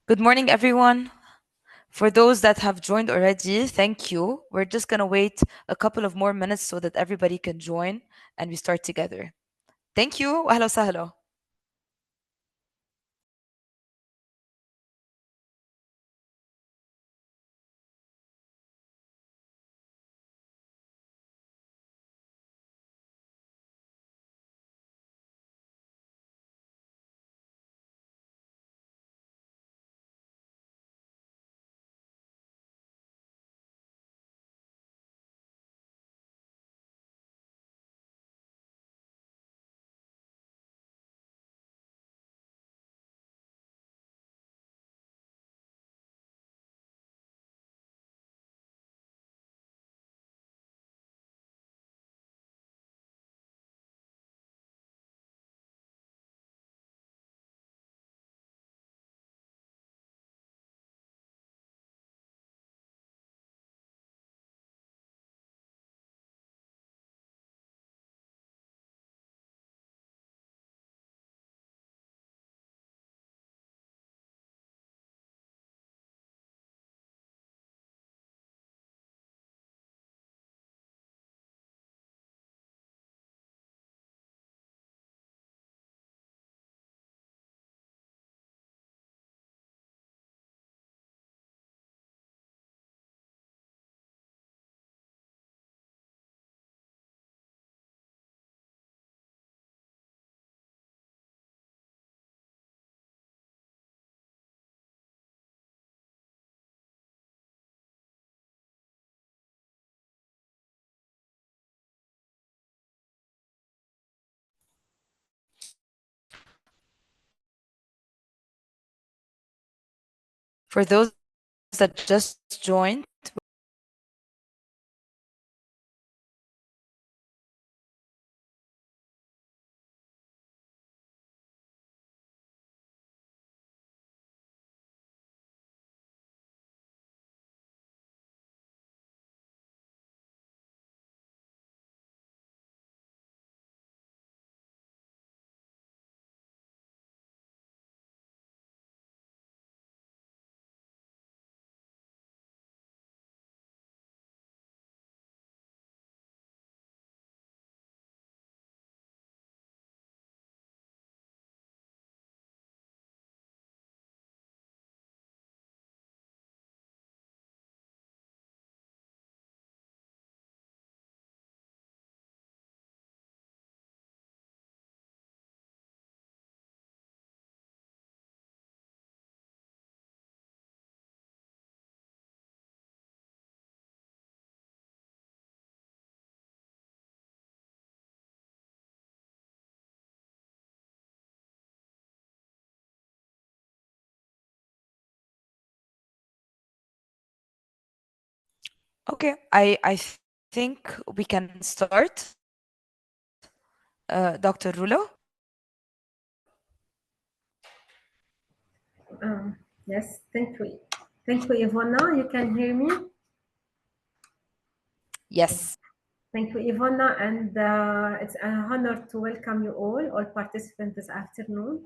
Good morning, everyone. For those that have joined already, thank you. We're just going to wait a couple of more minutes so that everybody can join and we start together. Thank you. Ahla sahla. For those that just joined, okay, I think we can start. Dr. Rulo? Yes, thank you. Thank you, Ivona. You can hear me? Yes. Thank you, Ivona. And it's an honor to welcome you all participants this afternoon.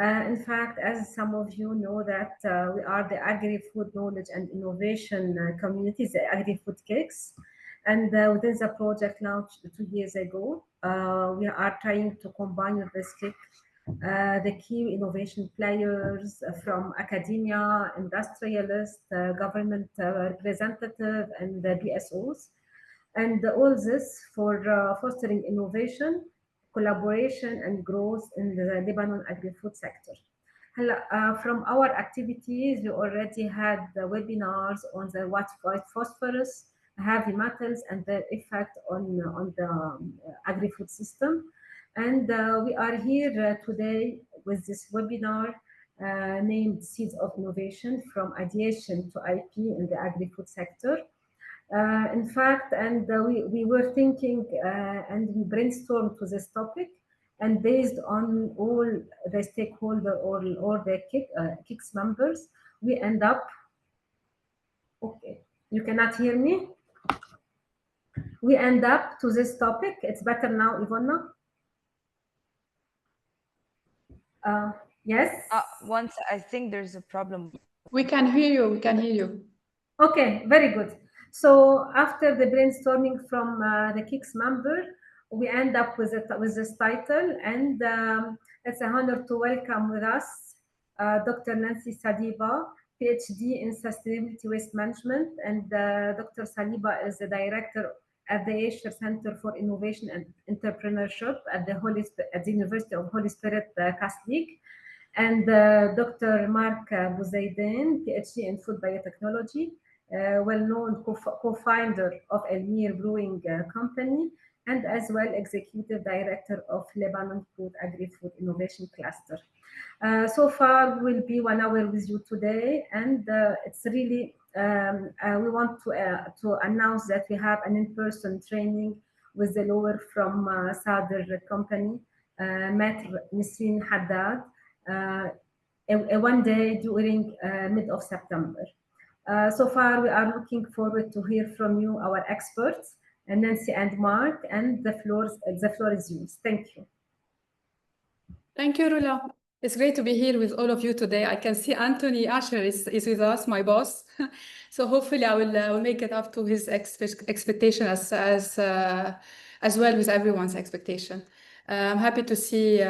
In fact, as some of you know that we are the Agri-Food Knowledge and Innovation Community, the Agri-Food KICs. And within the project launched 2 years ago, we are trying to combine with this KIC the key innovation players from academia, industrialists, government representative, and the BSOs. And all this for fostering innovation, collaboration, and growth in the Lebanon agri-food sector. From our activities, we already had the webinars on the white phosphorus, heavy metals, and their effect on the agri-food system. And we are here today with this webinar named Seeds of Innovation from Ideation to IP in the agri-food sector. In fact, and we were thinking and we brainstormed to this topic, and based on all the stakeholder or the KICS members, we end up, okay, you cannot hear me? We end up to this topic. It's better now, Ivona? Yes. Once I think there's a problem with We can hear you. We can hear you. Okay, very good. So after the brainstorming from the KICS member, we end up with this title, and it's an honor to welcome with us Dr. Nancy Saliba, PhD in Sustainability Waste Management, and Dr. Saliba is the director at the Asia Center for Innovation and Entrepreneurship at at the University of Holy Spirit Catholic, and Dr. Marc Zeidan, PhD in Food Biotechnology, well-known co-founder of Elmir Brewing Company, and as well executive director of Lebanon Agri-Food Innovation Cluster. So far, we'll be 1 hour with you today, and it's really we want to announce that we have an in-person training with the lawyer from Sadr company, Maître Nisreen Haddad, uh, one day during mid of September. So far, we are looking forward to hear from you, our experts, and Nancy and Mark, and the floor is yours. Thank you. Thank you, Rula. It's great to be here with all of you today. I can see Anthony Asher is with us, my boss. So hopefully I will make it up to his expectation as well with everyone's expectation. I'm happy to see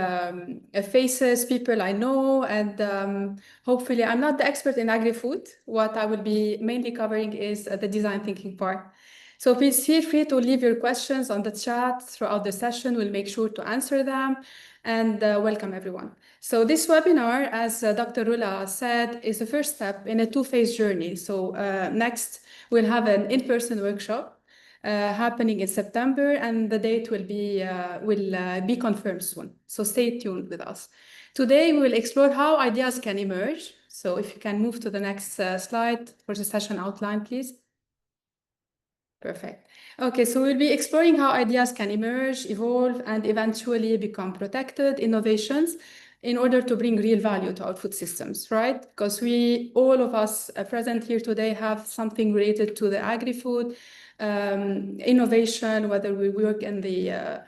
faces, people I know, and hopefully I'm not the expert in agri-food. What I will be mainly covering is the design thinking part. So please feel free to leave your questions on the chat throughout the session. We'll make sure to answer them, and welcome everyone. So this webinar, as Dr. Rula said, is the first step in a two-phase journey. So next, we'll have an in-person workshop happening in September, and the date will be confirmed soon. So stay tuned with us. Today, we will explore how ideas can emerge. So if you can move to the next slide for the session outline, please. Perfect. Okay, so we'll be exploring how ideas can emerge, evolve, and eventually become protected innovations in order to bring real value to our food systems, right? Because all of us present here today have something related to the agri-food innovation, whether we work in the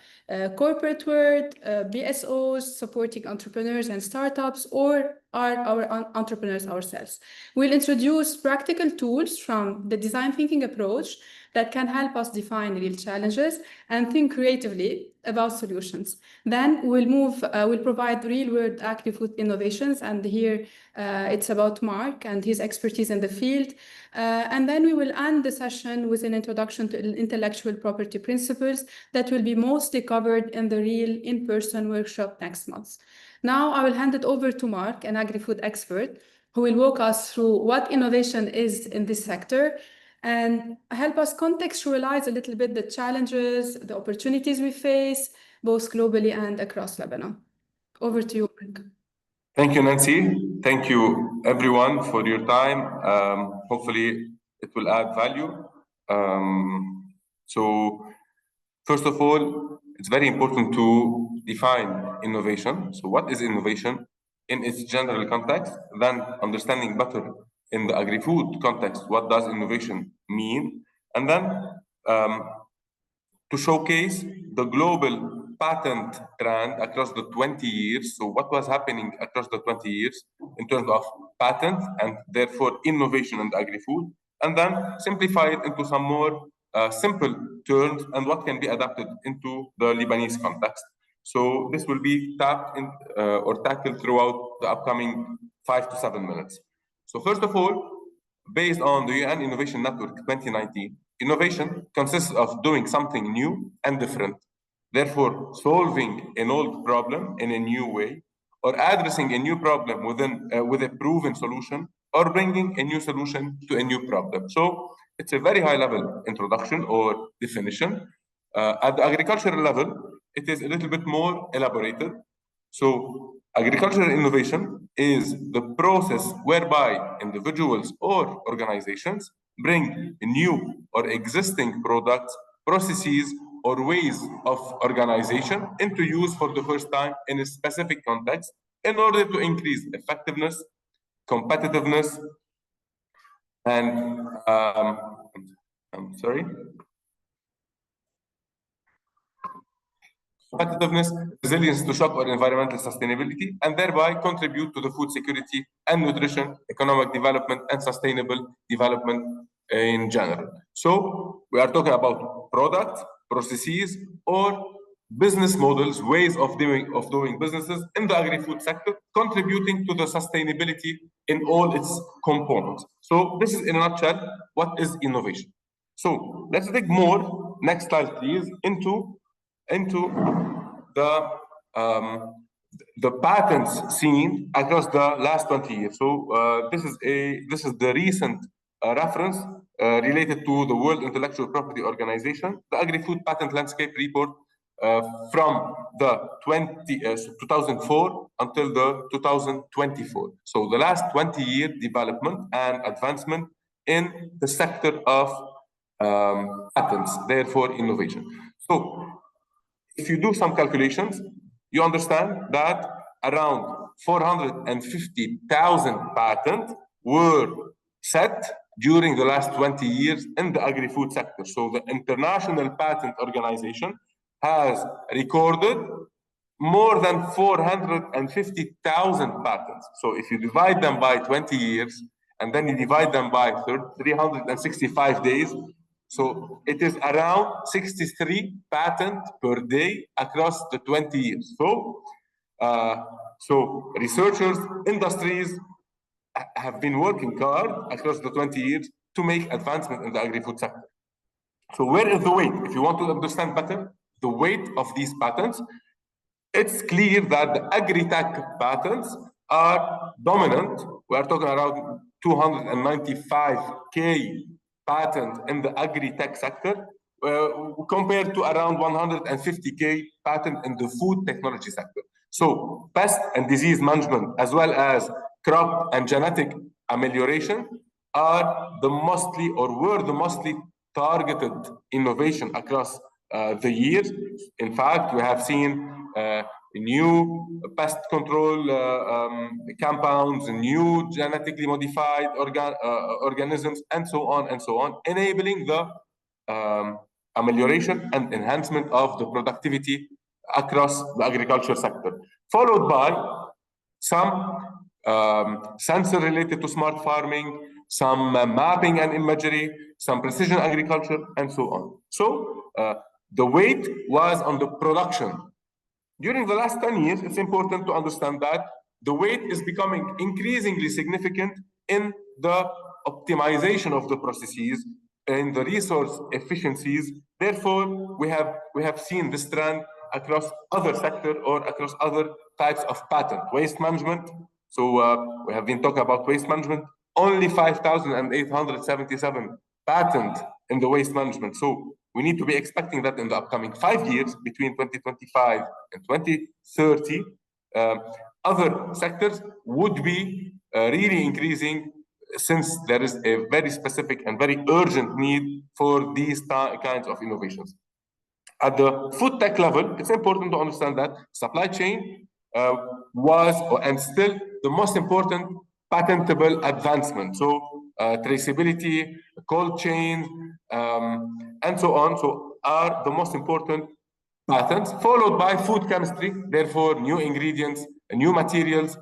corporate world, BSOs, supporting entrepreneurs and startups, or are our entrepreneurs ourselves. We'll introduce practical tools from the design thinking approach that can help us define real challenges and think creatively about solutions. Then we'll provide real-world agri-food innovations, and here it's about Marc and his expertise in the field. And then we will end the session with an introduction to intellectual property principles that will be mostly covered in the real in-person workshop next month. Now I will hand it over to Marc, an agri-food expert, who will walk us through what innovation is in this sector and help us contextualize a little bit the challenges, the opportunities we face, both globally and across Lebanon. Over to you, Marc. Thank you, Nancy. Thank you, everyone, for your time. Hopefully, it will add value. So, first of all, it's very important to define innovation. So, what is innovation in its general context? Then, understanding better in the agri-food context, what does innovation mean? And then, to showcase the global patent trend across the 20 years. So what was happening across the 20 years in terms of patents and therefore innovation in the agri-food, and then simplify it into some more simple terms and what can be adapted into the Lebanese context. So this will be tapped in or tackled throughout the upcoming 5 to 7 minutes. So first of all, based on the UN Innovation Network 2019, innovation consists of doing something new and different, therefore solving an old problem in a new way, or addressing a new problem with a proven solution, or bringing a new solution to a new problem. So it's a very high-level introduction or definition. At the agricultural level, it is a little bit more elaborated. So agricultural innovation is the process whereby individuals or organizations bring new or existing products, processes, or ways of organization into use for the first time in a specific context in order to increase effectiveness, competitiveness, and I'm sorry. competitiveness, resilience to shock or environmental sustainability, and thereby contribute to the food security and nutrition, economic development, and sustainable development in general. So we are talking about products, processes, or business models, ways of doing businesses in the agri-food sector, contributing to the sustainability in all its components. So this is in a nutshell what is innovation. So let's dig more, next slide please, into the patents seen across the last 20 years. So this is the recent reference related to the World Intellectual Property Organization, the Agri-Food Patent Landscape Report from the 2004 until the 2024. So the last 20-year development and advancement in the sector of patents, therefore innovation. So if you do some calculations, you understand that around 450,000 patents were set during the last 20 years in the agri-food sector. So the International Patent Organization has recorded more than 450,000 patents. So if you divide them by 20 years, and then you divide them by 365 days, so it is around 63 patents per day across the 20 years. So researchers, industries have been working hard across the 20 years to make advancement in the agri-food sector. So where is the weight? If you want to understand better the weight of these patents, it's clear that the agri-tech patents are dominant. We are talking around 295K patent in the agri-tech sector, compared to around 150K patent in the food technology sector. So pest and disease management, as well as crop and genetic amelioration, are the mostly, or were the mostly targeted innovation across the years. In fact, we have seen new pest control compounds, new genetically modified organisms, and so on, enabling the amelioration and enhancement of the productivity across the agriculture sector, followed by some sensor related to smart farming, some mapping and imagery, some precision agriculture, and so on. So the weight was on the production. During the last 10 years, it's important to understand that the weight is becoming increasingly significant in the optimization of the processes, in the resource efficiencies. Therefore, we have seen this trend across other sectors or across other types of patent. Waste management. So we have been talking about waste management. Only 5,877 patents in the waste management. So we need to be expecting that in the upcoming 5 years, between 2025 and 2030, other sectors would be really increasing, since there is a very specific and very urgent need for these kinds of innovations. At the food tech level, it's important to understand that supply chain was and still the most important patentable advancement. So traceability, cold chain, and so on, so are the most important patents, followed by food chemistry, therefore new ingredients, new materials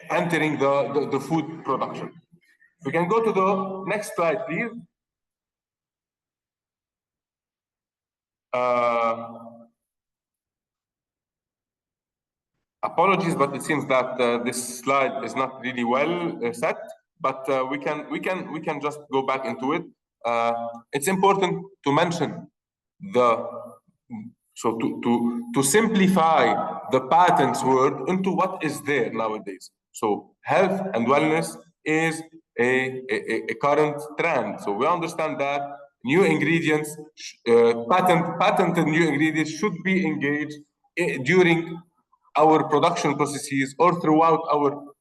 entering the food production. We can go to the next slide, please. Apologies, but it seems that this slide is not really well set. But we can just go back into it. It's important to mention to simplify the patents word into what is there nowadays. So health and wellness is a current trend. So we understand that new ingredients, patented new ingredients should be engaged during our production processes or throughout our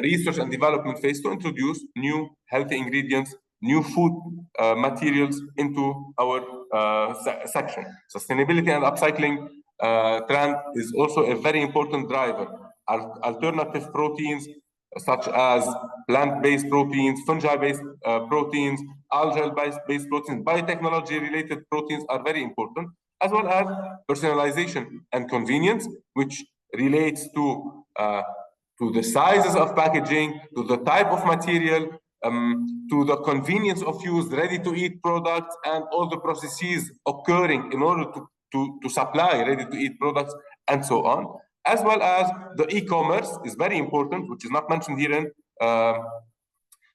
research and development phase to introduce new healthy ingredients, new food materials into our section. Sustainability and upcycling trend is also a very important driver. Alternative proteins such as plant-based proteins, fungi-based proteins, algal-based proteins, biotechnology-related proteins are very important. as well as personalization and convenience, which relates to the sizes of packaging, to the type of material, to the convenience of use, ready-to-eat products, and all the processes occurring in order to supply ready-to-eat products, and so on. As well as the e-commerce is very important, which is not mentioned here in.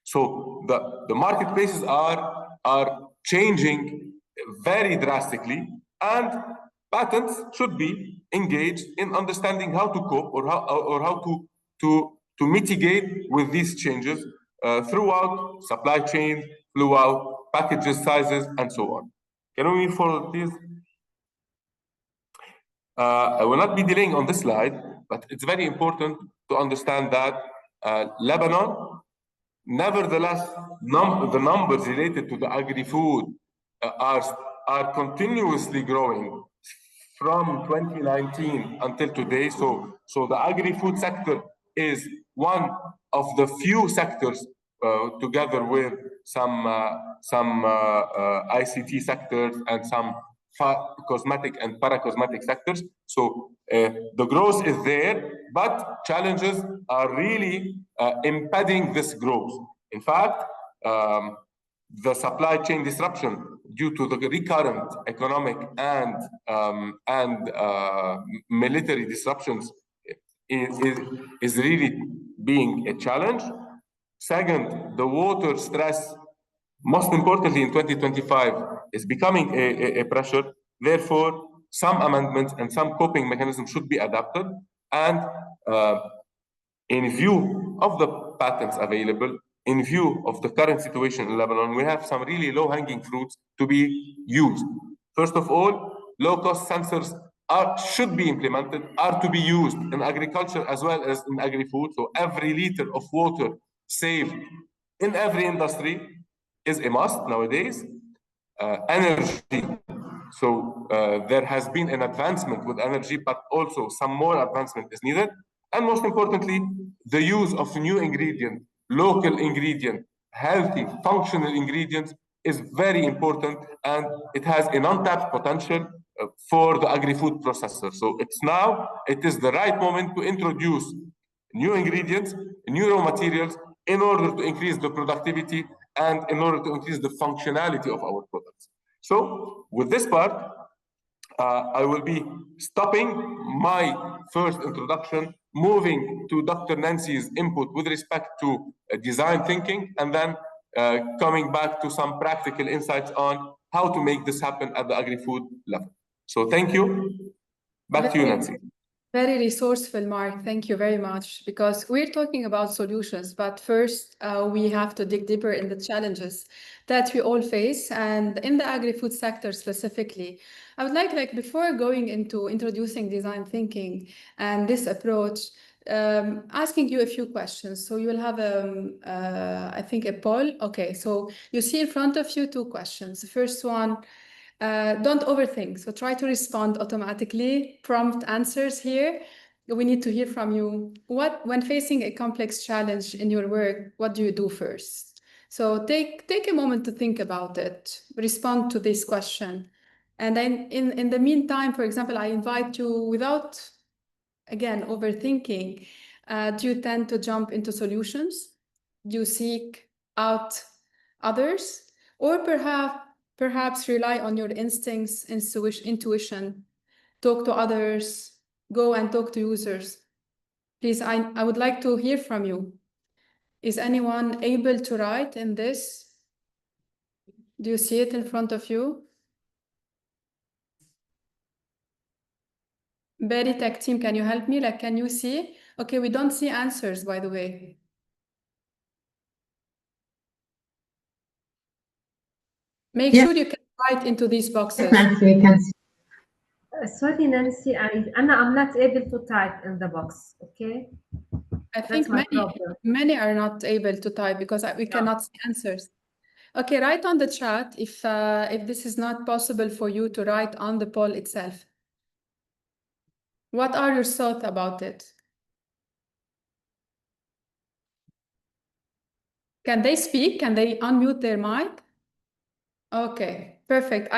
So the marketplaces are changing very drastically, and patents should be engaged in understanding how to cope or how to mitigate with these changes throughout supply chain, throughout packages sizes, and so on. Can we move forward, please? I will not be delaying on this slide, but it's very important to understand that Lebanon, nevertheless, the numbers related to the agri-food are continuously growing from 2019 until today. So the agri-food sector is one of the few sectors, together with some ICT sectors and some cosmetic and para-cosmetic sectors. So the growth is there, but challenges are really impeding this growth. In fact, the supply chain disruption due to the recurrent economic and military disruptions is really being a challenge. Second, the water stress, most importantly in 2025, is becoming a pressure. Therefore, some amendments and some coping mechanisms should be adapted. And in view of the patents available, in view of the current situation in Lebanon, we have some really low-hanging fruits to be used. First of all, low-cost sensors should be implemented, are to be used in agriculture as well as in agri-food. So every liter of water saved in every industry is a must nowadays. Energy. So there has been an advancement with energy, but also some more advancement is needed. And most importantly, the use of new ingredient, local ingredient, healthy, functional ingredients is very important, and it has an untapped potential for the agri-food processor. So it is the right moment to introduce new ingredients, new raw materials in order to increase the productivity and in order to increase the functionality of our products. So with this part, I will be stopping my first introduction, moving to Dr. Nancy's input with respect to design thinking, and then coming back to some practical insights on how to make this happen at the agri-food level. So thank you. Back to you, Nancy. Very resourceful, Marc. Thank you very much. Because we're talking about solutions, but first we have to dig deeper in the challenges that we all face, and in the agri-food sector specifically. I would like before going into introducing design thinking and this approach, asking you a few questions. So you will have, I think, a poll. Okay, so you see in front of you two questions. The first one, don't overthink. So try to respond automatically. Prompt answers here. We need to hear from you. When facing a complex challenge in your work, what do you do first? So take a moment to think about it. Respond to this question. And then in the meantime, for example, I invite you, without, again, overthinking, do you tend to jump into solutions? Do you seek out others? Or perhaps rely on your instincts, intuition, talk to others, go and talk to users? Please, I would like to hear from you. Is anyone able to write in this? Do you see it in front of you? Berry Tech team, can you help me? Can you see? Okay, we don't see answers, by the way. Make sure you can write into these boxes. Nancy, we can see. Sorry, Nancy, I'm not able to type in the box, okay? I think many are not able to type because we cannot see answers. Okay, write on the chat if this is not possible for you to write on the poll itself. What are your thoughts about it? Can they speak? Can they unmute their mic? Okay, perfect.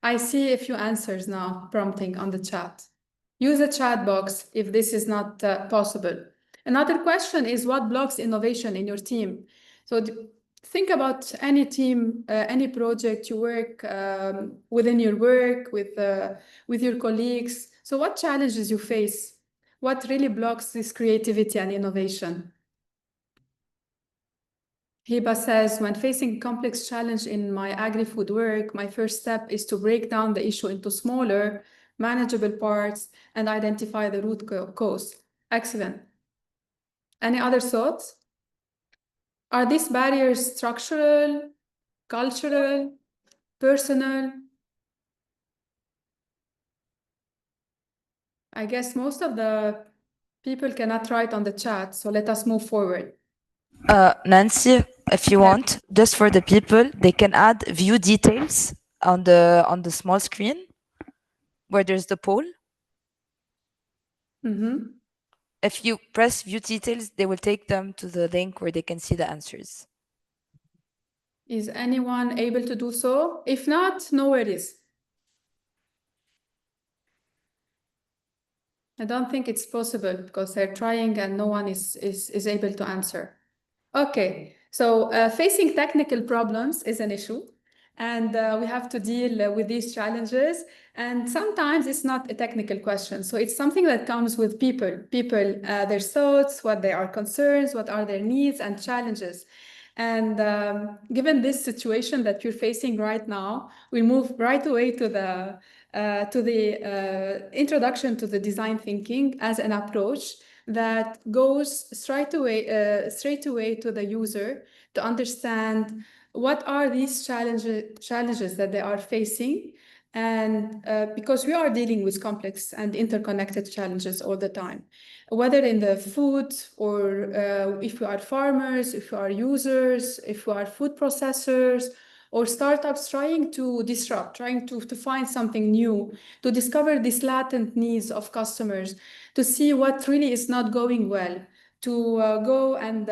I see a few answers now prompting on the chat. Use the chat box if this is not possible. Another question is what blocks innovation in your team? So think about any team, any project you work within your work with your colleagues. So what challenges you face? What really blocks this creativity and innovation? Hiba says, when facing complex challenge in my agri-food work, my first step is to break down the issue into smaller, manageable parts and identify the root cause. Excellent. Any other thoughts? Are these barriers structural, cultural, personal? I guess most of the people cannot write on the chat, so let us move forward. Nancy, if you want, just for the people, they can add view details on the small screen where there's the poll. If you press view details, they will take them to the link where they can see the answers. Is anyone able to do so? If not, no worries. I don't think it's possible because they're trying and no one is able to answer. Okay, so facing technical problems is an issue, and we have to deal with these challenges. And sometimes it's not a technical question, so it's something that comes with people, their thoughts, what they are concerns, what are their needs and challenges. And given this situation that you're facing right now, we move right away to the introduction to the design thinking as an approach that goes straight away to the user to understand what are these challenges that they are facing. And because we are dealing with complex and interconnected challenges all the time, whether in the food or if we are farmers, if we are users, if we are food processors, or startups trying to disrupt, trying to find something new, to discover these latent needs of customers, to see what really is not going well, to go and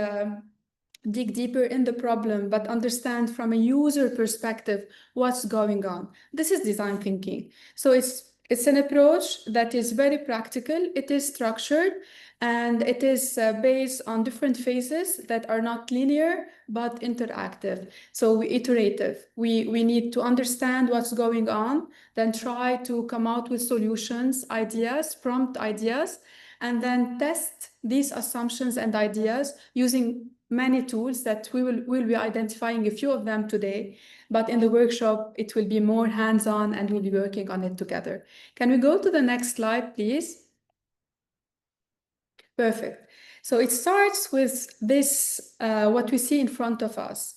dig deeper in the problem, but understand from a user perspective what's going on. This is design thinking. So it's an approach that is very practical, it is structured, and it is based on different phases that are not linear, but interactive. So iterative. We need to understand what's going on, then try to come out with solutions, ideas, prompt ideas, and then test these assumptions and ideas using many tools that we'll be identifying a few of them today, but in the workshop, it will be more hands-on and we'll be working on it together. Can we go to the next slide, please? Perfect. So it starts with this, what we see in front of us.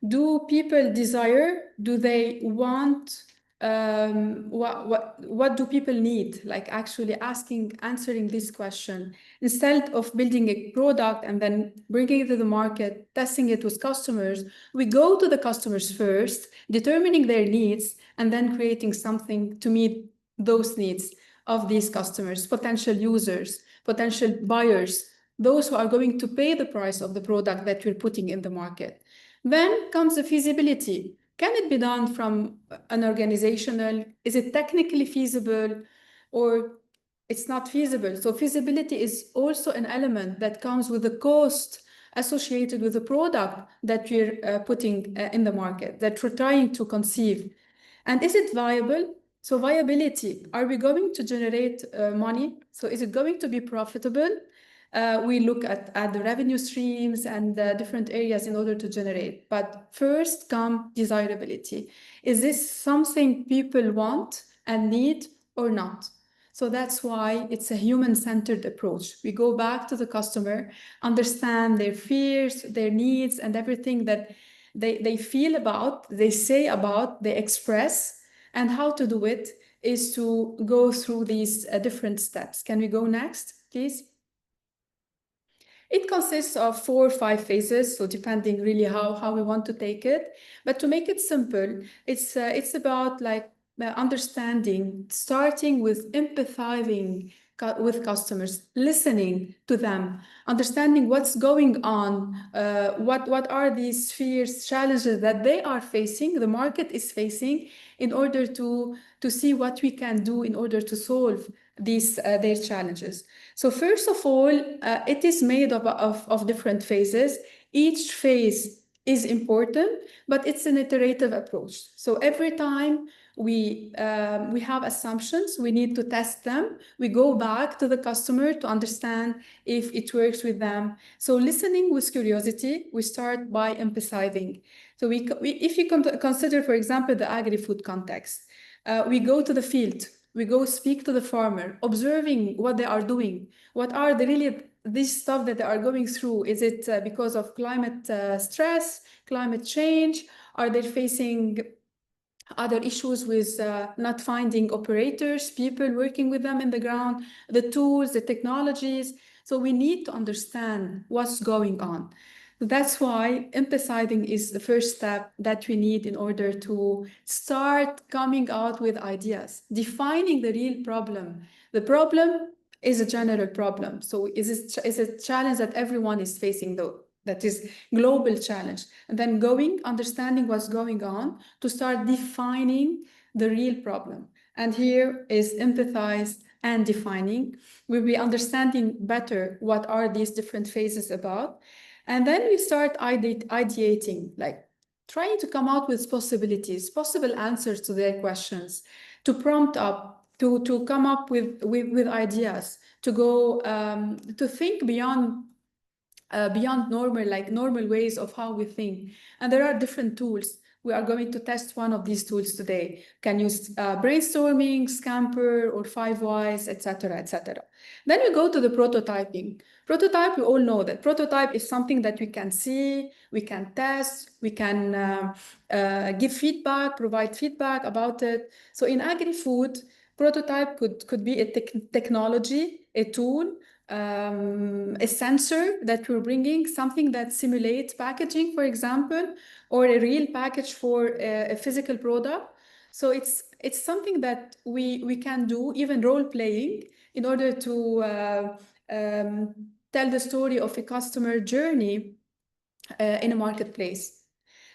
Do people desire? Do they want? What do people need? Like actually answering this question instead of building a product and then bringing it to the market, testing it with customers. We go to the customers first, determining their needs, and then creating something to meet those needs of these customers, potential users, potential buyers, those who are going to pay the price of the product that we're putting in the market. Then comes the feasibility. Can it be done from an organizational? Is it technically feasible or it's not feasible? So feasibility is also an element that comes with the cost associated with the product that we're putting in the market, that we're trying to conceive. And is it viable? So viability, are we going to generate money? So is it going to be profitable? We look at the revenue streams and the different areas in order to generate. But first come desirability. Is this something people want and need or not? So that's why it's a human-centered approach. We go back to the customer, understand their fears, their needs, and everything that they feel about, they say about, they express, and how to do it is to go through these different steps. Can we go next, please? It consists of 4 or 5 phases, so depending really how we want to take it. But to make it simple, it's about like understanding, starting with empathizing with customers, listening to them, understanding what's going on, what are these fears, challenges that they are facing, the market is facing, in order to see what we can do in order to solve these their challenges. So first of all, it is made of different phases. Each phase is important, but it's an iterative approach. So every time we have assumptions, we need to test them. We go back to the customer to understand if it works with them. So listening with curiosity, we start by empathizing. So if you consider, for example, the agri-food context, we go to the field, we go speak to the farmer, observing what they are doing. What are this stuff that they are going through? Is it because of climate stress, climate change? Are they facing other issues with not finding operators, people working with them in the ground, the tools, the technologies? So we need to understand what's going on. That's why empathizing is the first step that we need in order to start coming out with ideas, defining the real problem. The problem is a general problem. So is a challenge that everyone is facing, though. That is global challenge. And then understanding what's going on to start defining the real problem. And here is empathize and defining. We'll be understanding better what are these different phases about. And then we start ideating, like trying to come out with possibilities, possible answers to their questions, to prompt up, to come up with ideas, to go, to think beyond normal ways of how we think. And there are different tools. We are going to test one of these tools today. Can use brainstorming, Scamper, or 5 Whys, etc., etc. Then we go to the prototyping. Prototype, we all know that prototype is something that we can see, we can test, we can give feedback, provide feedback about it. So in agri-food, prototype could be a technology, a tool, a sensor that we're bringing, something that simulates packaging, for example, or a real package for a physical product. So it's something that we can do, even role playing, in order to tell the story of a customer journey in a marketplace.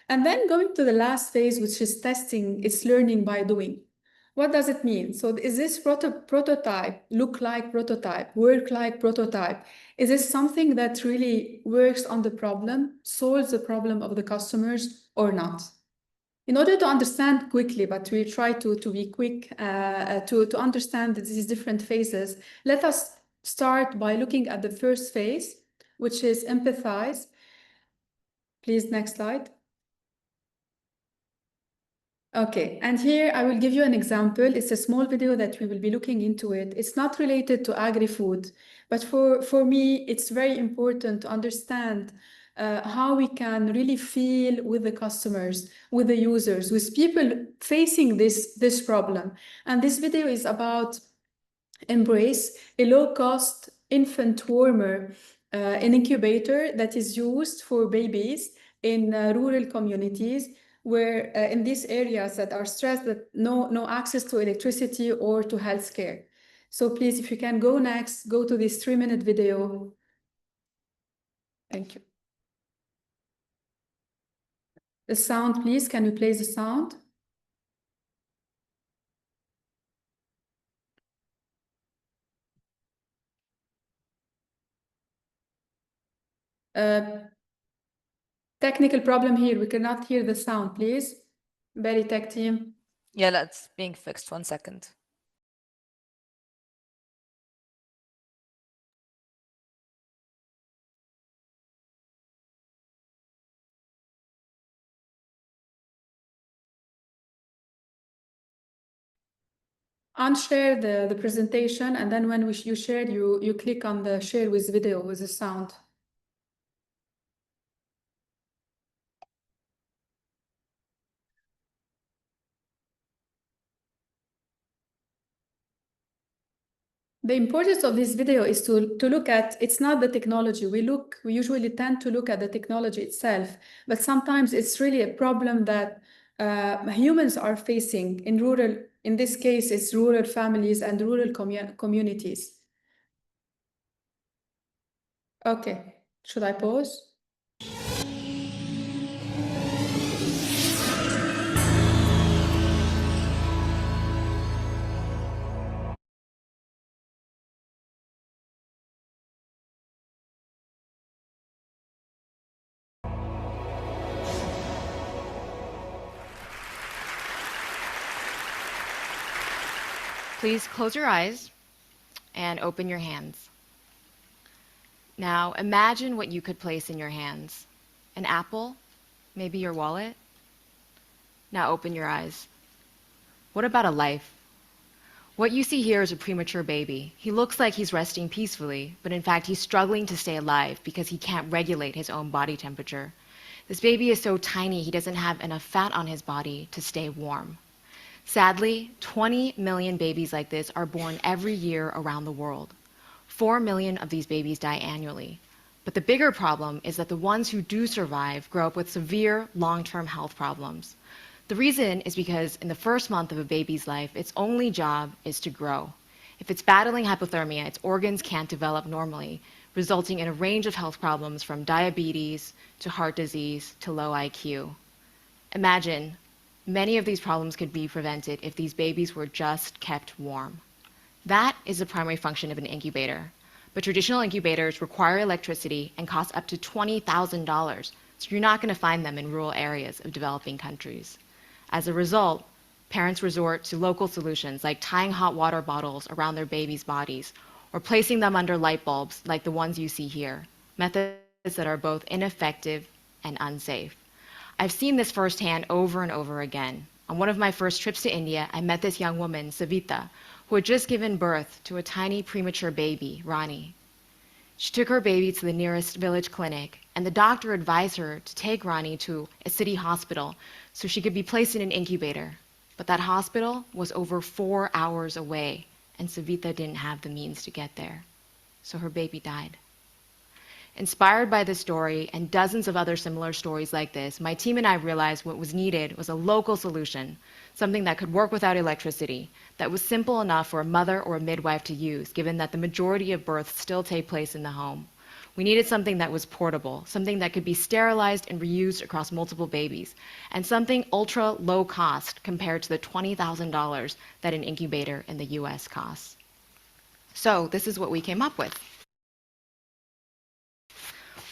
And then going to the last phase, which is testing, it's learning by doing. What does it mean? So is this prototype look like prototype, work like prototype? Is this something that really works on the problem, solves the problem of the customers or not? In order to understand quickly, but we try to be quick to understand these different phases, let us start by looking at the first phase, which is empathize. Please, next slide. Okay, and here I will give you an example. It's a small video that we will be looking into it. It's not related to agri-food, but for me, it's very important to understand how we can really feel with the customers, with the users, with people facing this problem. And this video is about Embrace, a low-cost infant warmer, an incubator that is used for babies in rural communities, where in these areas that are stressed, that no access to electricity or to healthcare. So please, if you can go next, go to this 3-minute video. Thank you. The sound, please. Can you play the sound? Technical problem here. We cannot hear the sound, please. Very tech team. Yeah, that's being fixed. 1 second. Unshare the presentation, and then when you share, you click on the share with video with the sound. The importance of this video is to look at, it's not the technology. We usually tend to look at the technology itself, but sometimes it's really a problem that humans are facing in rural, in this case, it's rural families and rural communities. Okay, should I pause? Please close your eyes and open your hands. Now imagine what you could place in your hands. An apple, maybe your wallet. Now open your eyes. What about a life? What you see here is a premature baby. He looks like he's resting peacefully, but in fact he's struggling to stay alive because he can't regulate his own body temperature. This baby is so tiny he doesn't have enough fat on his body to stay warm. Sadly, 20 million babies like this are born every year around the world. 4 million of these babies die annually. But the bigger problem is that the ones who do survive grow up with severe long-term health problems. The reason is because in the first month of a baby's life, its only job is to grow. If it's battling hypothermia, its organs can't develop normally, resulting in a range of health problems from diabetes to heart disease to low IQ. Imagine, many of these problems could be prevented if these babies were just kept warm. That is the primary function of an incubator. But traditional incubators require electricity and cost up to $20,000, so you're not going to find them in rural areas of developing countries. As a result, parents resort to local solutions like tying hot water bottles around their babies' bodies or placing them under light bulbs like the ones you see here, methods that are both ineffective and unsafe. I've seen this firsthand over and over again. On one of my first trips to India, I met this young woman, Savita, who had just given birth to a tiny premature baby, Rani. She took her baby to the nearest village clinic, and the doctor advised her to take Rani to a city hospital so she could be placed in an incubator. But that hospital was over 4 hours away, and Savita didn't have the means to get there. So her baby died. Inspired by this story and dozens of other similar stories like this, my team and I realized what was needed was a local solution, something that could work without electricity, that was simple enough for a mother or a midwife to use, given that the majority of births still take place in the home. We needed something that was portable, something that could be sterilized and reused across multiple babies, and something ultra low cost compared to the $20,000 that an incubator in the US costs. So this is what we came up with.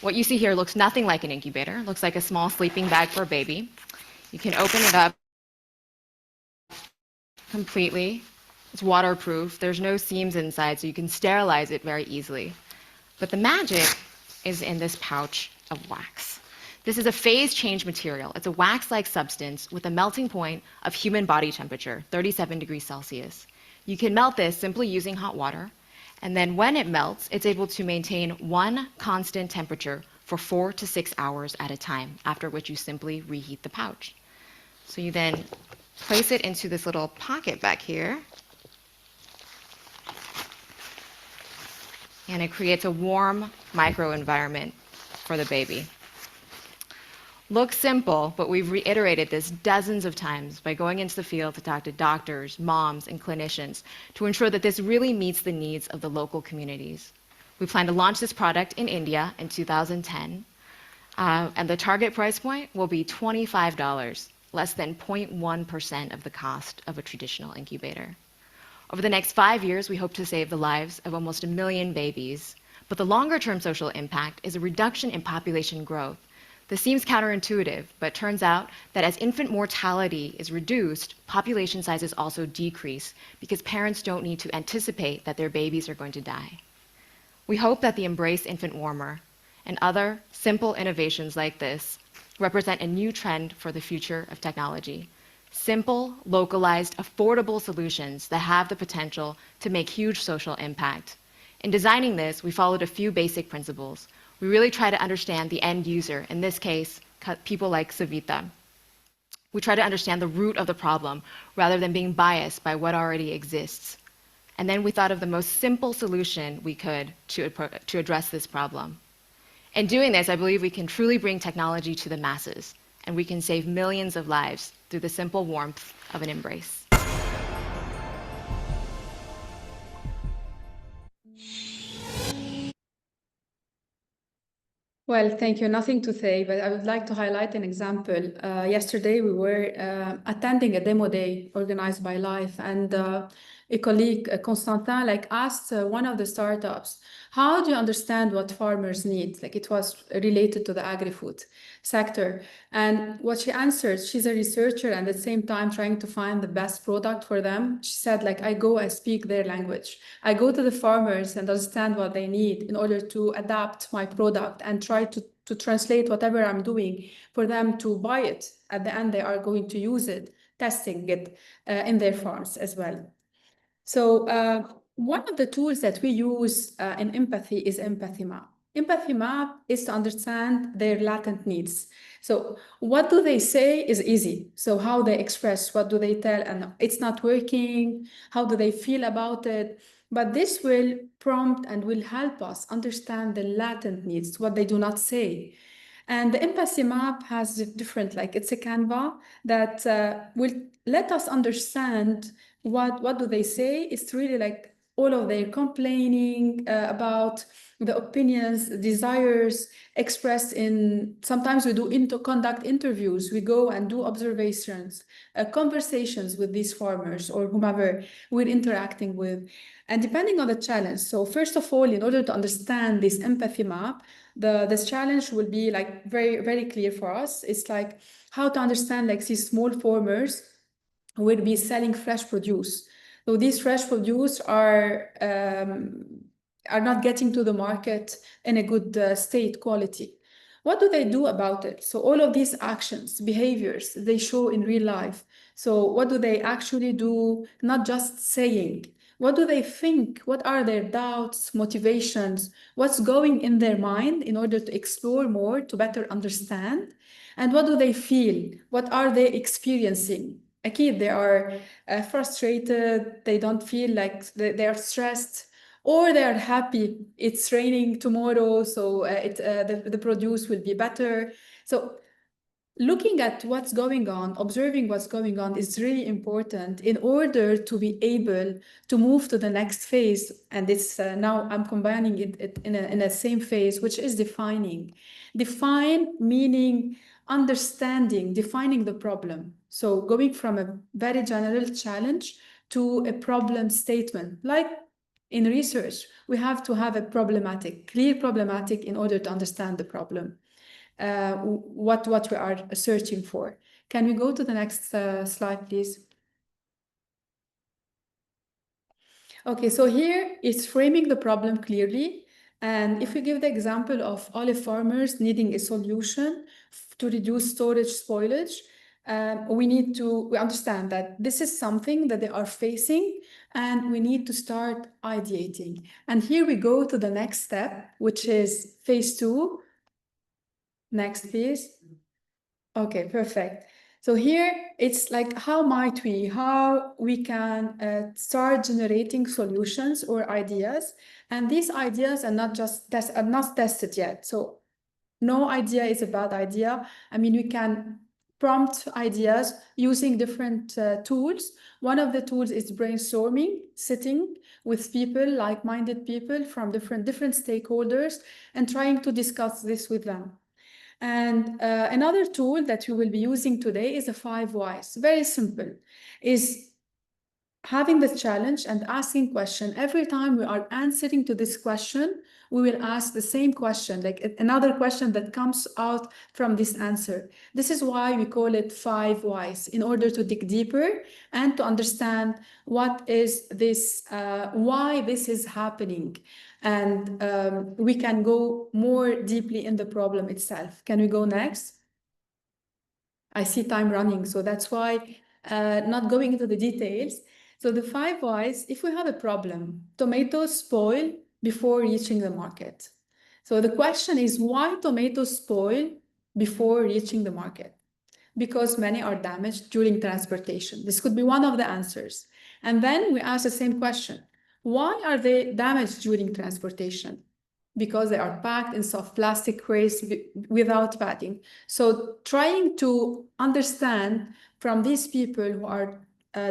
What you see here looks nothing like an incubator. It looks like a small sleeping bag for a baby. You can open it up completely. It's waterproof. There's no seams inside, so you can sterilize it very easily. But the magic is in this pouch of wax. This is a phase change material. It's a wax-like substance with a melting point of human body temperature, 37 degrees Celsius. You can melt this simply using hot water. And then when it melts, it's able to maintain one constant temperature for 4 to 6 hours at a time, after which you simply reheat the pouch. So you then place it into this little pocket back here, and it creates a warm microenvironment for the baby. Looks simple, but we've reiterated this dozens of times by going into the field to talk to doctors, moms, and clinicians to ensure that this really meets the needs of the local communities. We plan to launch this product in India in 2010, and the target price point will be $25, less than 0.1% of the cost of a traditional incubator. Over the next 5 years, we hope to save the lives of almost 1 million babies, but the longer-term social impact is a reduction in population growth. This seems counterintuitive, but turns out that as infant mortality is reduced, population sizes also decrease because parents don't need to anticipate that their babies are going to die. We hope that the Embrace Infant Warmer and other simple innovations like this represent a new trend for the future of technology. Simple, localized, affordable solutions that have the potential to make huge social impact. In designing this, we followed a few basic principles. We really try to understand the end user, in this case, people like Savita. We try to understand the root of the problem rather than being biased by what already exists. And then we thought of the most simple solution we could to address this problem. In doing this, I believe we can truly bring technology to the masses, and we can save millions of lives through the simple warmth of an embrace. Well, thank you. Nothing to say, but I would like to highlight an example. Yesterday, we were attending a demo day organized by Life, and a colleague, Constantin, like asked one of the startups, "How do you understand what farmers need?" Like it was related to the agri-food sector, and what she answered, she's a researcher and at the same time trying to find the best product for them. She said, like, I go and speak their language. I go to the farmers and understand what they need in order to adapt my product and try to translate whatever I'm doing for them to buy it. At the end, they are going to use it, testing it in their farms as well. So one of the tools that we use in empathy is Empathy Map. Empathy Map is to understand their latent needs. So what do they say is easy. So how they express, what do they tell, and it's not working, how do they feel about it? But this will prompt and will help us understand the latent needs, what they do not say. And the empathy map has different, like it's a Canva that will let us understand what do they say. It's really like all of their complaining about the opinions, desires expressed in, sometimes we do conduct interviews, we go and do observations, conversations with these farmers or whomever we're interacting with. And depending on the challenge. So first of all, in order to understand this empathy map, this challenge will be like very, very clear for us. It's like how to understand like these small farmers will be selling fresh produce. So these fresh produce are not getting to the market in a good state quality. What do they do about it? So all of these actions, behaviors, they show in real life. So what do they actually do? Not just saying. What do they think? What are their doubts, motivations? What's going in their mind in order to explore more, to better understand? And what do they feel? What are they experiencing? Akid, they are frustrated, they don't feel like they are stressed, or they are happy. It's raining tomorrow, so the produce will be better. So looking at what's going on, observing what's going on is really important in order to be able to move to the next phase. And it's now I'm combining it in a same phase, which is defining. Define meaning understanding, defining the problem. So going from a very general challenge to a problem statement, like in research, we have to have a clear problematic in order to understand the problem. What we are searching for. Can we go to the next slide, please? Okay, so here it's framing the problem clearly. And if we give the example of olive farmers needing a solution to reduce storage spoilage, we understand that this is something that they are facing and we need to start ideating. And here we go to the next step, which is phase 2. Next, please. Okay, perfect. So here it's like how we can start generating solutions or ideas, and these ideas are not tested yet. So no idea is a bad idea. I mean, we can prompt ideas using different tools. One of the tools is brainstorming, sitting with people, like-minded people from different stakeholders, and trying to discuss this with them. And another tool that we will be using today is the 5 whys. Very simple, is having the challenge and asking question. Every time we are answering to this question, we will ask the same question, like another question that comes out from this answer. This is why we call it 5 whys, in order to dig deeper and to understand what is this, why this is happening. And we can go more deeply in the problem itself. Can we go next? I see time running, so that's why not going into the details. So the 5 whys, if we have a problem, tomatoes spoil before reaching the market. So the question is, why tomatoes spoil before reaching the market? Because many are damaged during transportation. This could be one of the answers. And then we ask the same question. Why are they damaged during transportation? Because they are packed in soft plastic crates without padding. So trying to understand from these people who are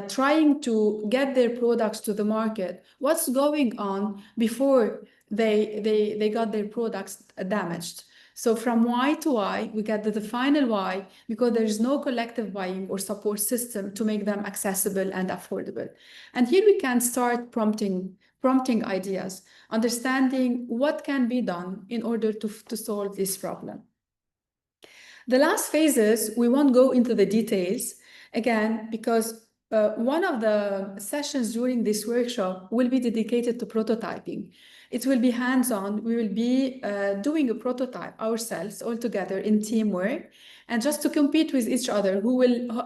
trying to get their products to the market, what's going on before they got their products damaged. So from Y to Y, we get the final Y because there is no collective buying or support system to make them accessible and affordable. And here we can start prompting ideas, understanding what can be done in order to solve this problem. The last phases, we won't go into the details, again, because one of the sessions during this workshop will be dedicated to prototyping. It will be hands-on. We will be doing a prototype ourselves all together in teamwork, and just to compete with each other,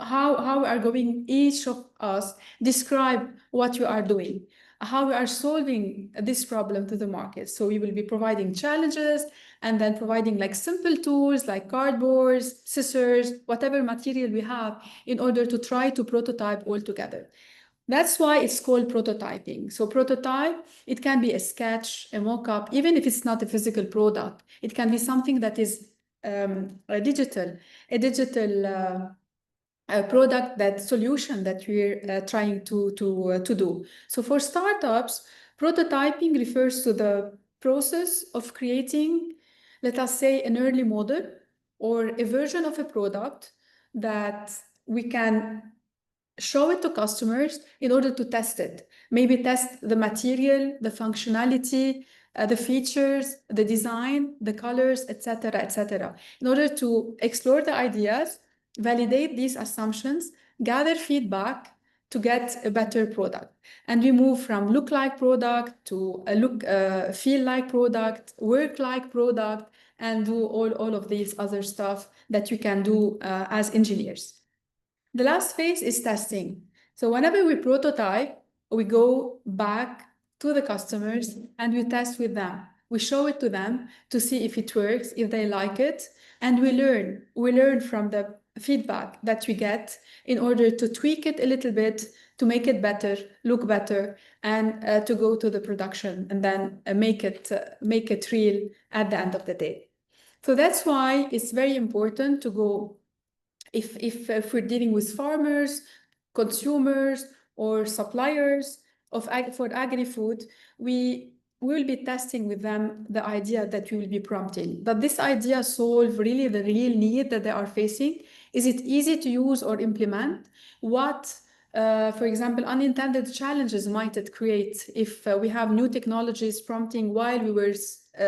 how we are going, each of us describe what you are doing, how we are solving this problem to the market. So we will be providing challenges and then providing like simple tools like cardboards, scissors, whatever material we have in order to try to prototype all together. That's why it's called prototyping. So prototype, it can be a sketch, a mock-up, even if it's not a physical product. It can be something that is a digital product, that solution that we're trying to do. So for startups, prototyping refers to the process of creating, let us say, an early model or a version of a product that we can show it to customers in order to test it. Maybe test the material, the functionality, the features, the design, the colors, etc., etc. In order to explore the ideas, validate these assumptions, gather feedback to get a better product. And we move from look-like product to a feel-like product, work-like product, and do all of these other stuff that you can do as engineers. The last phase is testing. So whenever we prototype, we go back to the customers and we test with them. We show it to them to see if it works, if they like it, and we learn. We learn from the feedback that we get in order to tweak it a little bit, to make it better, look better, and to go to the production and then make it real at the end of the day. So that's why it's very important to go. If we're dealing with farmers, consumers, or suppliers for agri-food, we will be testing with them the idea that we will be prompting. Does this idea solve really the real need that they are facing? Is it easy to use or implement? What, for example, unintended challenges might it create if we have new technologies prompting while we were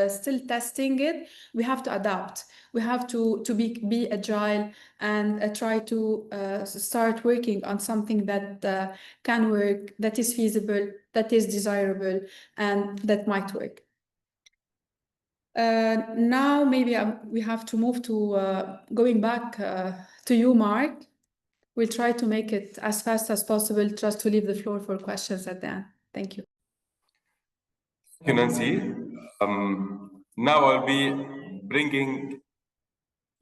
still testing it? We have to adapt. We have to be agile and try to start working on something that can work, that is feasible, that is desirable, and that might work. Now maybe we have to move to going back to you, Marc. We'll try to make it as fast as possible, just to leave the floor for questions at the end. Thank you. Thank you, Nancy. Now I'll be bringing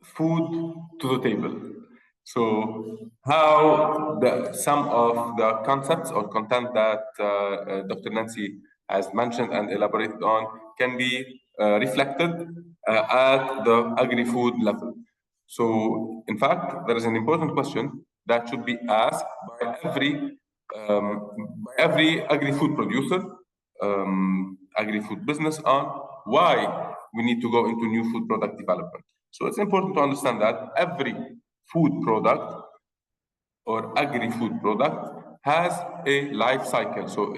food to the table. So how some of the concepts or content that Dr. Nancy has mentioned and elaborated on can be reflected at the agri-food level. So in fact, there is an important question that should be asked by every agri-food producer, agri-food business on why we need to go into new food product development. So it's important to understand that every food product or agri-food product has a life cycle. So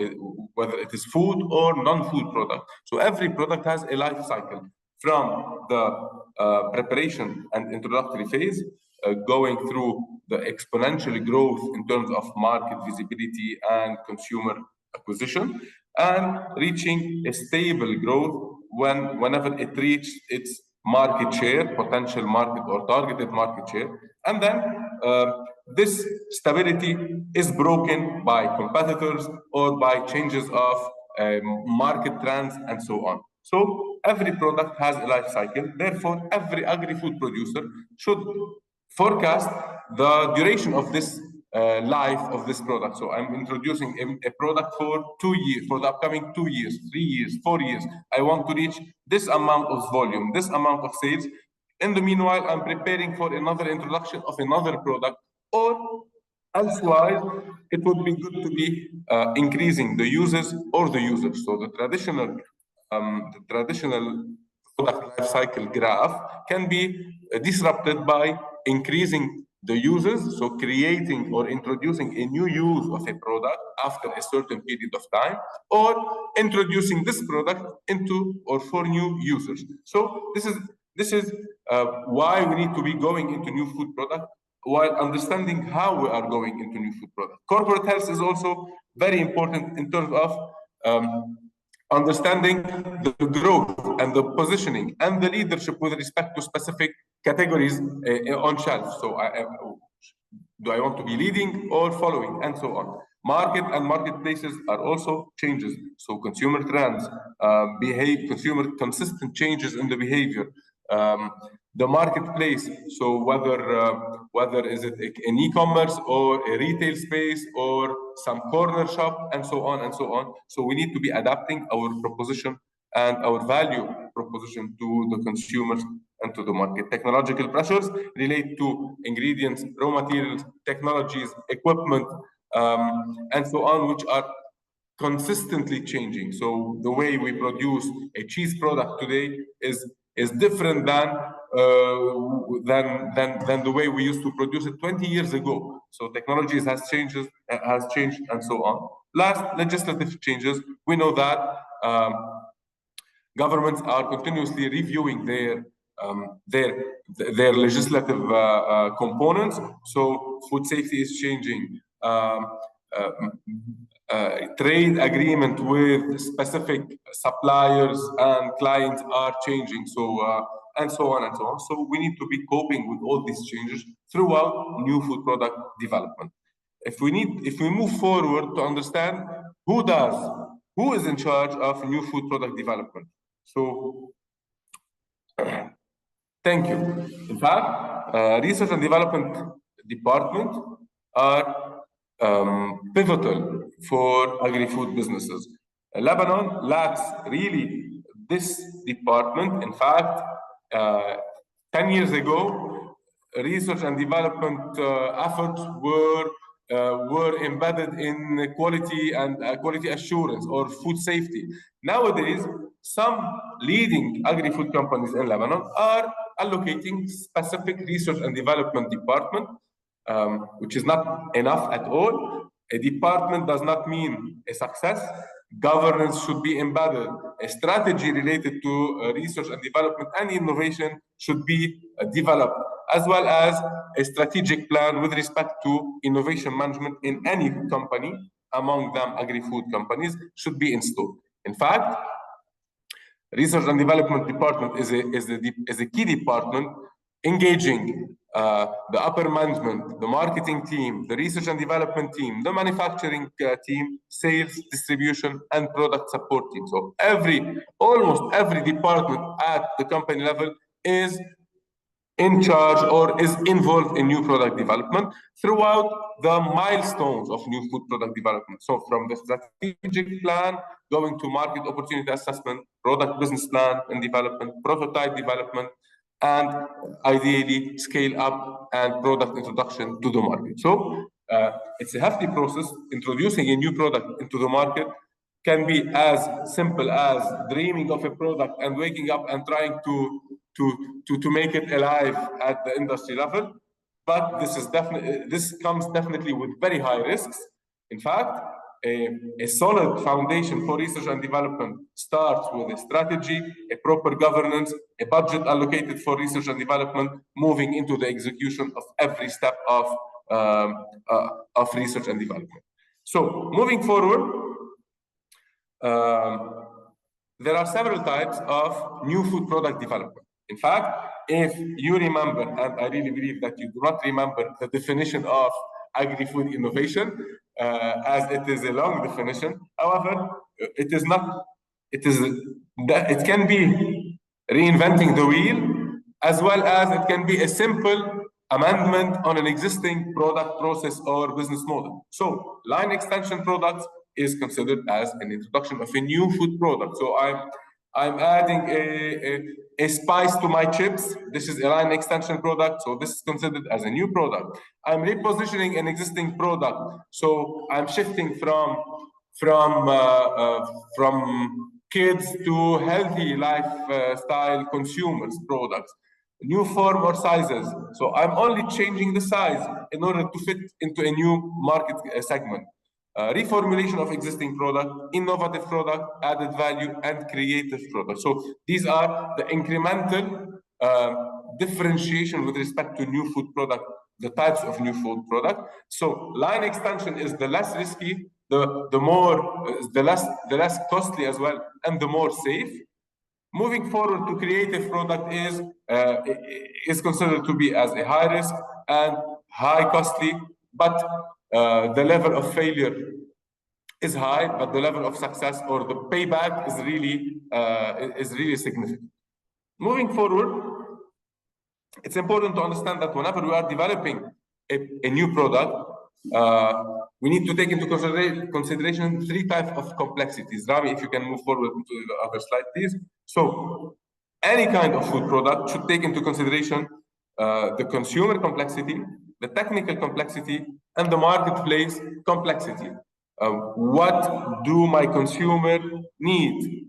whether it is food or non-food product. So every product has a life cycle from the preparation and introductory phase, going through the exponential growth in terms of market visibility and consumer acquisition, and reaching a stable growth whenever it reaches its market share, potential market or targeted market share. And then this stability is broken by competitors or by changes of market trends and so on. So every product has a life cycle. Therefore, every agri-food producer should forecast the duration of this life of this product. So I'm introducing a product for 2 years, for the upcoming 2 years, 3 years, 4 years. I want to reach this amount of volume, this amount of sales. In the meanwhile, I'm preparing for another introduction of another product, or elsewise, it would be good to be increasing the users or the users. So the traditional product life cycle graph can be disrupted by increasing the uses, so creating or introducing a new use of a product after a certain period of time, or introducing this product into or for new users. So this is why we need to be going into new food product while understanding how we are going into new food product. Corporate health is also very important in terms of understanding the growth and the positioning and the leadership with respect to specific categories on shelf. So do I want to be leading or following, and so on. Market and marketplaces are also changes. So consumer trends, consumer consistent changes in the behavior. The marketplace, so whether is it an e-commerce or a retail space or some corner shop, and so on and so on. So we need to be adapting our proposition and our value proposition to the consumers and to the market. Technological pressures relate to ingredients, raw materials, technologies, equipment, and so on, which are consistently changing. So the way we produce a cheese product today is different than the way we used to produce it 20 years ago. So technologies has changed, and so on. Last, legislative changes. We know that governments are continuously reviewing their legislative components. So food safety is changing. Trade agreement with specific suppliers and clients are changing. So and so on and so on. So we need to be coping with all these changes throughout new food product development. If we move forward to understand who is in charge of new food product development. So thank you. In fact, research and development department are pivotal for agri-food businesses. Lebanon lacks really this department. In fact, 10 years ago, research and development efforts were embedded in quality and quality assurance or food safety. Nowadays, some leading agri-food companies in Lebanon are allocating specific research and development department, which is not enough at all. A department does not mean a success. Governance should be embedded. A strategy related to research and development and innovation should be developed, as well as a strategic plan with respect to innovation management in any company, among them agri-food companies, should be installed. In fact, research and development department is a key department engaging the upper management, the marketing team, the research and development team, the manufacturing team, sales, distribution, and product support team. So almost every department at the company level is in charge or is involved in new product development throughout the milestones of new food product development. So from the strategic plan, going to market opportunity assessment, product business plan and development, prototype development, and ideally scale up and product introduction to the market. So it's a hefty process. Introducing a new product into the market can be as simple as dreaming of a product and waking up and trying to make it alive at the industry level. But this comes definitely with very high risks. In fact, a solid foundation for research and development starts with a strategy, a proper governance, a budget allocated for research and development, moving into the execution of every step of research and development. So moving forward, there are several types of new food product development. In fact, if you remember, and I really believe that you do not remember the definition of agri-food innovation, as it is a long definition. However, it can be reinventing the wheel, as well as it can be a simple amendment on an existing product, process, or business model. So line extension products is considered as an introduction of a new food product. So I'm adding a spice to my chips. This is a line extension product, so this is considered as a new product. I'm repositioning an existing product, so I'm shifting from kids to healthy lifestyle consumers products, new form or sizes. So I'm only changing the size in order to fit into a new market segment. Reformulation of existing product, innovative product, added value, and creative product. So these are the incremental differentiation with respect to new food product, the types of new food product. So line extension is the less risky, the less costly as well, and the more safe. Moving forward to creative product is considered to be as a high risk and high costly, but the level of failure is high, but the level of success or the payback is really significant. Moving forward, it's important to understand that whenever we are developing a new product, we need to take into consideration three types of complexities. Rami, if you can move forward to the other slide, please. So any kind of food product should take into consideration the consumer complexity, the technical complexity, and the marketplace complexity. What do my consumer need?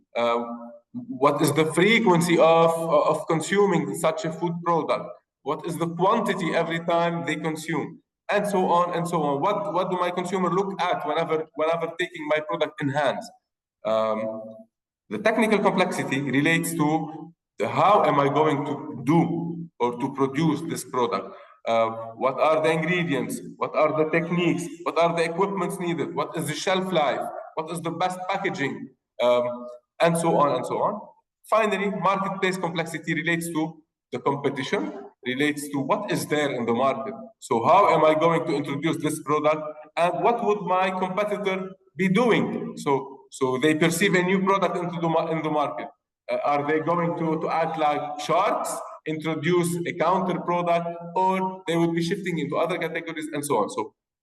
What is the frequency of consuming such a food product? What is the quantity every time they consume? And so on and so on. What do my consumer look at whenever taking my product in hands? The technical complexity relates to how am I going to do or to produce this product? What are the ingredients? What are the techniques? What are the equipments needed? What is the shelf life? What is the best packaging? And so on and so on. Finally, marketplace complexity relates to the competition, relates to what is there in the market. So how am I going to introduce this product and what would my competitor be doing? So they perceive a new product in the market. Are they going to act like sharks, introduce a counter product, or they would be shifting into other categories and so on.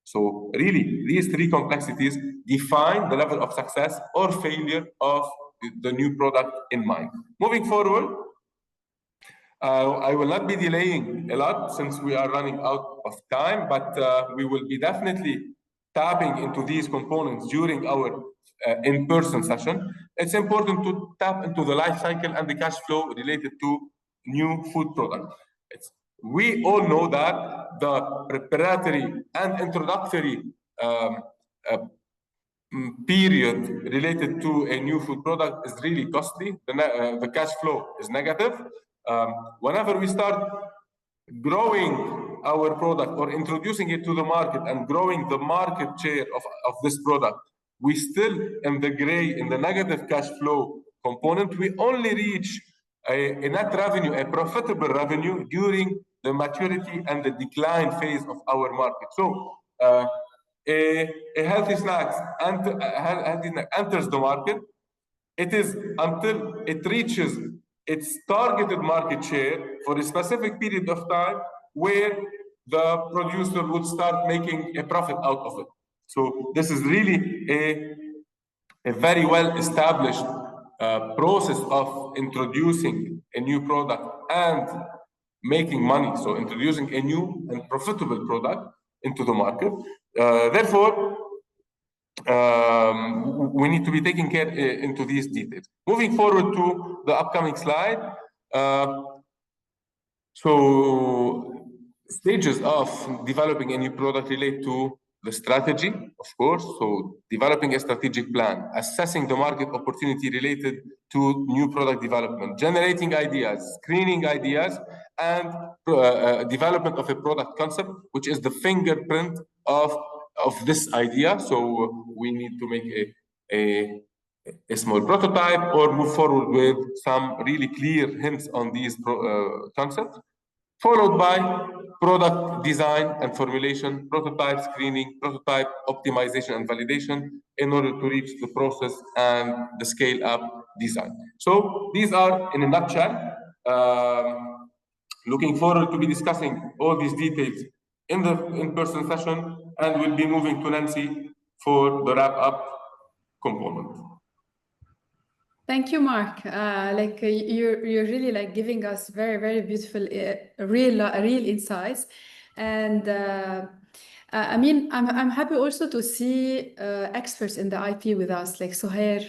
So really, these three complexities define the level of success or failure of the new product in mind. Moving forward, I will not be delaying a lot since we are running out of time, but we will be definitely tapping into these components during our in-person session. It's important to tap into the life cycle and the cash flow related to new food product. We all know that the preparatory and introductory period related to a new food product is really costly. The cash flow is negative. Whenever we start growing our product or introducing it to the market and growing the market share of this product, we still in the gray, in the negative cash flow component. We only reach a net revenue, a profitable revenue during the maturity and the decline phase of our market. So a healthy snack enters the market. It is until it reaches its targeted market share for a specific period of time where the producer would start making a profit out of it. So this is really a very well established process of introducing a new product and making money. So introducing a new and profitable product into the market. Therefore, we need to be taking care into these details. Moving forward to the upcoming slide. So stages of developing a new product relate to the strategy, of course. So developing a strategic plan, assessing the market opportunity related to new product development, generating ideas, screening ideas, and development of a product concept, which is the fingerprint of this idea. So we need to make a small prototype or move forward with some really clear hints on these concepts, followed by product design and formulation, prototype screening, prototype optimization and validation in order to reach the process and the scale-up design. So these are in a nutshell. Looking forward to be discussing all these details in the in-person session, and we'll be moving to Nancy for the wrap-up component. Thank you, Marc. You're really like giving us very, very beautiful, real insights. And I mean, I'm happy also to see experts in the IP with us, like Sohair.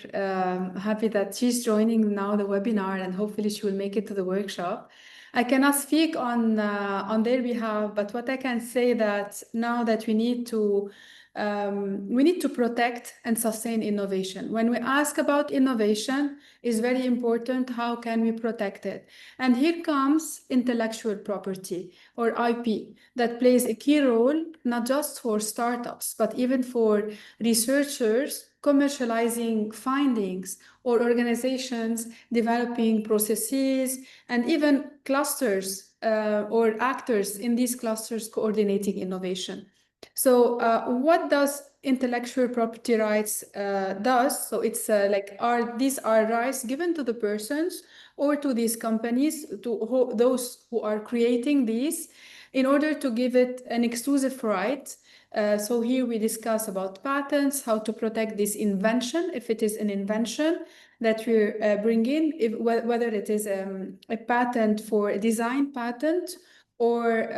Happy that she's joining now the webinar, and hopefully she will make it to the workshop. I cannot speak on their behalf, but what I can say that now that we need to protect and sustain innovation. When we ask about innovation, it's very important. How can we protect it? And here comes intellectual property, or IP, that plays a key role, not just for startups, but even for researchers commercializing findings, or organizations developing processes, and even clusters or actors in these clusters coordinating innovation. So what does intellectual property rights does? So it's these are rights given to the persons or to these companies, to those who are creating these, in order to give it an exclusive right. So here we discuss about patents, how to protect this invention, if it is an invention that we're bringing, whether it is a patent for a design patent, or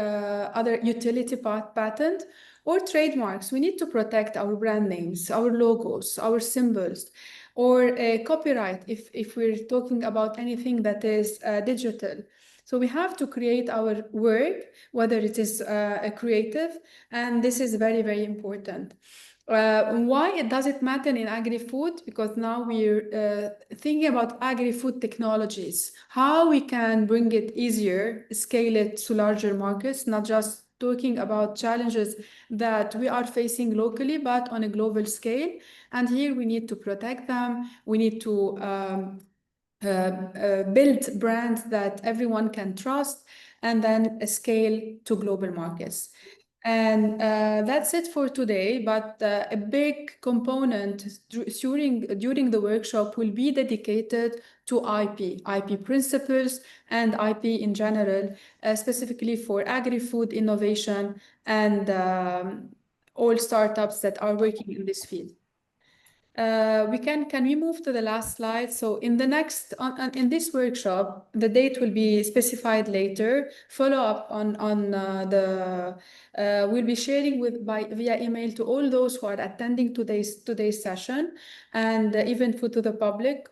other utility patent, or trademarks. We need to protect our brand names, our logos, our symbols, or copyright if we're talking about anything that is digital. So we have to create our work, whether it is a creative, and this is very, very important. Why does it matter in agri-food? Because now we're thinking about agri-food technologies, how we can bring it easier, scale it to larger markets, not just talking about challenges that we are facing locally, but on a global scale. And here we need to protect them. We need to build brands that everyone can trust, and then scale to global markets. And that's it for today, but a big component during the workshop will be dedicated to IP principles and IP in general, specifically for agri-food innovation and all startups that are working in this field. Can we move to the last slide? So in the next, in this workshop, the date will be specified later. Follow up on we'll be sharing via email to all those who are attending today's session, and even to the public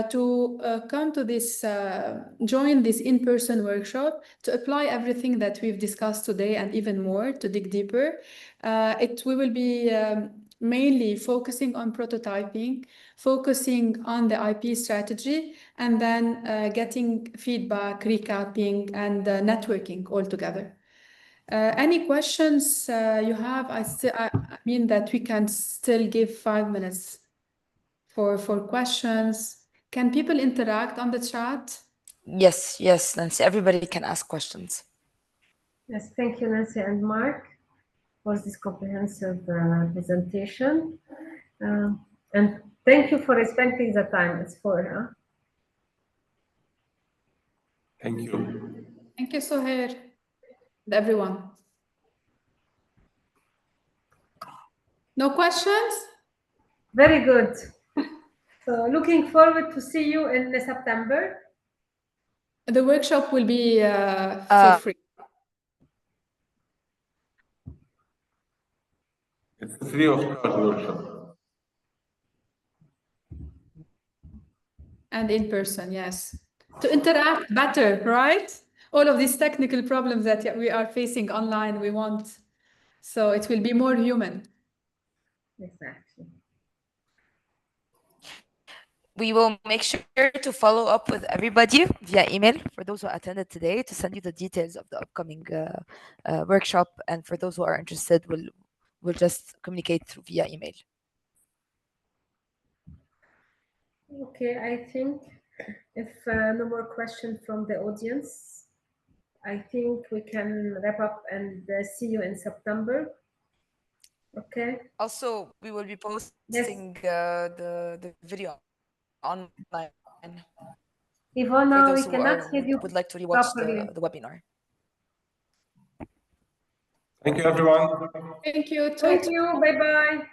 to come to this, join this in-person workshop to apply everything that we've discussed today and even more, to dig deeper. We will be mainly focusing on prototyping, focusing on the IP strategy, and then getting feedback, recapping, and networking all together. Any questions you have? I mean that we can still give 5 minutes for questions. Can people interact on the chat? Yes, Nancy. Everybody can ask questions. Yes, thank you, Nancy and Marc, for this comprehensive presentation. And thank you for respecting the time. It's 4, Thank you. Thank you, Sohair, and everyone. No questions? Very good. So looking forward to see you in September. The workshop will be for free. It's a free of charge workshop. And in person, yes. To interact better, right? All of these technical problems that we are facing online, we want. So it will be more human. Exactly. We will make sure to follow up with everybody via email for those who attended today, to send you the details of the upcoming workshop. And for those who are interested, we'll just communicate via email. Okay, I think if no more questions from the audience, I think we can wrap up and see you in September. Okay. Also, we will be posting the video online. Ivana, we cannot hear you would like to rewatch properly. the webinar. Thank you, everyone. Thank you. Thank you. Bye-bye.